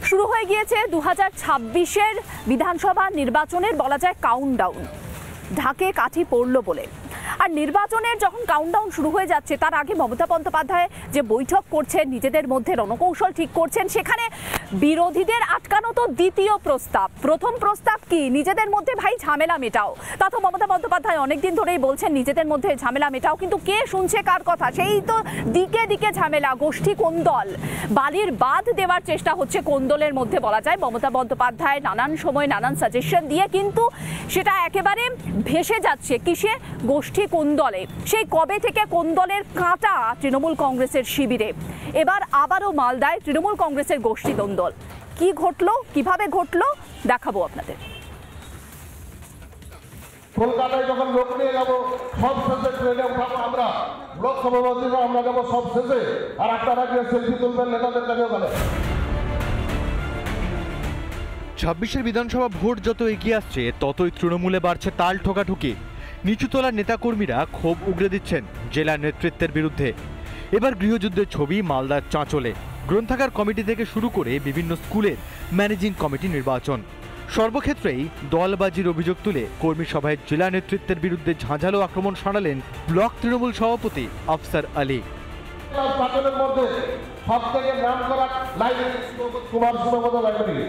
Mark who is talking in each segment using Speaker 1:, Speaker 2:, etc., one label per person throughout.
Speaker 1: শুরু হয়ে গিয়েছে 2026-এর বিধানসভা নির্বাচনের বলা যায় কাউন্টডাউন। ঢাকে কাঠি পড়ল বলে। আর নির্বাচনের যখন কাউন্টডাউন শুরু হয়ে যাচ্ছে তার আগে মমতা বন্দ্যোপাধ্যায় যে বৈঠক করছেন, নিজেদের মধ্যে রণকৌশল ঠিক করছেন, সেখানে বিরোধীদের আটকানো তো দ্বিতীয় প্রস্তাব। প্রথম প্রস্তাব কি? নিজেদের মধ্যে ভাই ঝামেলা মেটাও। তা তো মমতা বন্দ্যোপাধ্যায় অনেকদিন ধরেই বলছেন নিজেদের মধ্যে ঝামেলা মেটাও, কিন্তু কে শুনছে কার কথা? সেই তো দিকে দিকে ঝামেলা, গোষ্ঠী কোন্দল, বালির বাঁধ দেওয়ার চেষ্টা হচ্ছে কোন্দলের মধ্যে বলা যায়। মমতা বন্দ্যোপাধ্যায় নানান সময় নানান সাজেশন দিয়ে কিন্তু সেটা একেবারে ভেসে যাচ্ছে কিসে? গোষ্ঠী কোন্দলে। সেই কবে থেকে কোন্দলের কাঁটা তৃণমূল কংগ্রেসের শিবিরে। এবার আবারও মালদায় তৃণমূল কংগ্রেসের গোষ্ঠী দ্বন্দ্ব। কি ঘটলো, কিভাবে ঘটলো দেখাবো আপনাদের।
Speaker 2: কলকাতায় যখন লোক নিয়ে যাবো সব শেষে ট্রেনে উঠাবো আমরা, ব্লক সভাপতিরা আমরা যাবো সব শেষে, আর আপনারা গিয়ে সেলফি তুলবেন নেতাদের কাছে বলে।
Speaker 3: 26-এর বিধানসভা ভোট যত এগিয়ে আসছে ততই তৃণমূলে বাড়ছে তাল ঠোকাঠুকি। নিচুতলার নেতাকর্মীরা ক্ষোভ উগরে দিচ্ছেন জেলা নেতৃত্বের বিরুদ্ধে। এবার গৃহযুদ্ধের ছবি মালদার চাঁচলে। গ্রন্থাগার কমিটি থেকে শুরু করে বিভিন্ন স্কুলের ম্যানেজিং কমিটি নির্বাচন, সর্বক্ষেত্রেই দলবাজির অভিযোগ তুলে কর্মী সভায় জেলা নেতৃত্বের বিরুদ্ধে ঝাঁঝালো আক্রমণ শানালেন ব্লক তৃণমূল সভাপতি আফসার আলী।
Speaker 2: সবথেকে নাম করা লাইব্রেরি কুমার সুব্রত লাইব্রেরি,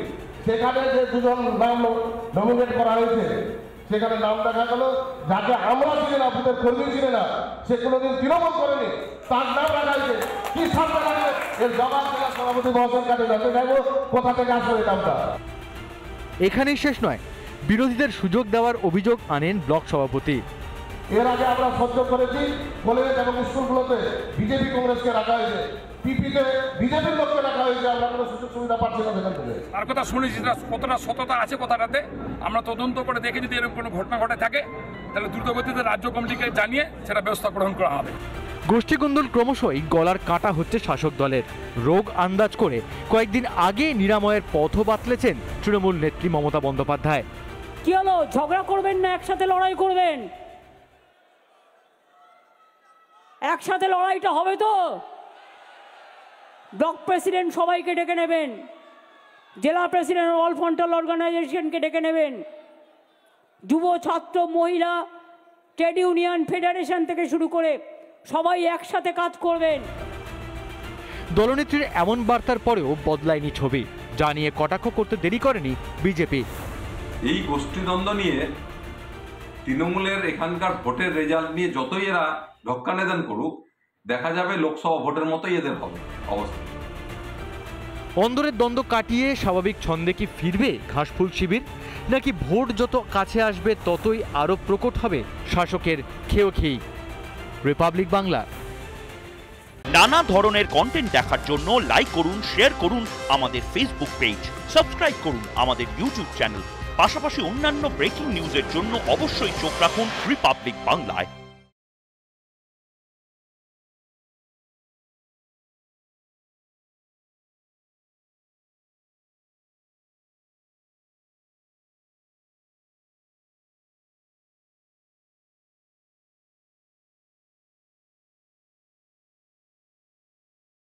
Speaker 2: সেখানে যে দুজন নাম নমিনেট করা হয়েছে সেখানে নাম দেখা গেল যাকে আমরা চিনি না, বুথের কর্মী চিনি না, সে কোনোদিন তৃণমূল করেনি, তার নাম রাখা হয়েছে। কি সামনে রাখবে? এর জবাব জেলা সভাপতি মহাশয়ের কাছে জানতে চাইবো কোথা থেকে আসবে এই নামটা।
Speaker 3: এখানেই শেষ নয়, বিরোধীদের সুযোগ দেওয়ার অভিযোগ আনেন ব্লক সভাপতি।
Speaker 2: এর আগে আমরা সহ্য করেছি কলেজ এবং স্কুলগুলোতে বিজেপি কংগ্রেসকে রাখা হয়েছে, পিপিতে বিজেপির লোককে রাখা হয়েছে, আমরা কোনো সুযোগ সুবিধা পাচ্ছি না সেখান থেকে।
Speaker 4: আর কথা শুনেছি না, কতটা সততা আছে কথাটাতে আমরা তদন্ত করে দেখে যদি এরকম কোনো ঘটনা ঘটে থাকে তাহলে দ্রুতগতিতে রাজ্য কমিটিকে জানিয়ে সেটা ব্যবস্থা গ্রহণ করা হবে।
Speaker 3: গোষ্ঠীকুন্দল ক্রমশই গলার কাঁটা হচ্ছে শাসক দলের। রোগ আন্দাজ করে কয়েকদিন আগে নিরাময়ের পথও বাতলেছেন তৃণমূল নেত্রী মমতা বন্দ্যোপাধ্যায়।
Speaker 5: কি হলো, ঝগড়া করবেন না একসাথে লড়াই করবেন? একসাথে লড়াইটা হবে তো? ব্লক প্রেসিডেন্ট সবাইকে ডেকে নেবেন, জেলা প্রেসিডেন্ট অল ফ্রন্টাল অর্গানাইজেশনকে ডেকে নেবেন, যুব ছাত্র মহিলা ট্রেড ইউনিয়ন ফেডারেশন থেকে শুরু করে সবাই একসাথে কাজ করবেন।
Speaker 3: দলনেত্রীর এমন বার্তার পরেও বদলায়নি ছবি, যা নিয়ে কটাক্ষ করতে দেরি করেনি বিজেপি।
Speaker 6: এই গোষ্ঠীদ্বন্দ্ব নিয়ে তৃণমূলের এখানকার ভোটের রেজাল্ট নিয়ে যতই এরা ঢক্কানেদান করুক, দেখা যাবে লোকসভা ভোটের মতোই এদের হবে অবস্থা।
Speaker 3: অন্দরের দ্বন্দ্ব কাটিয়ে স্বাভাবিক ছন্দে কি ফিরবে ঘাসফুল শিবির, নাকি ভোট যত কাছে আসবে ততই আরো প্রকট হবে শাসকের খেয়েই? রিপাবলিক বাংলা।
Speaker 7: নানা ধরনের কন্টেন্ট দেখার জন্য লাইক করুন, শেয়ার করুন আমাদের ফেসবুক পেজ, সাবস্ক্রাইব করুন আমাদের ইউটিউব চ্যানেল। পাশাপাশি অন্যান্য ব্রেকিং নিউজের জন্য অবশ্যই চোখ রাখুন রিপাবলিক বাংলায়।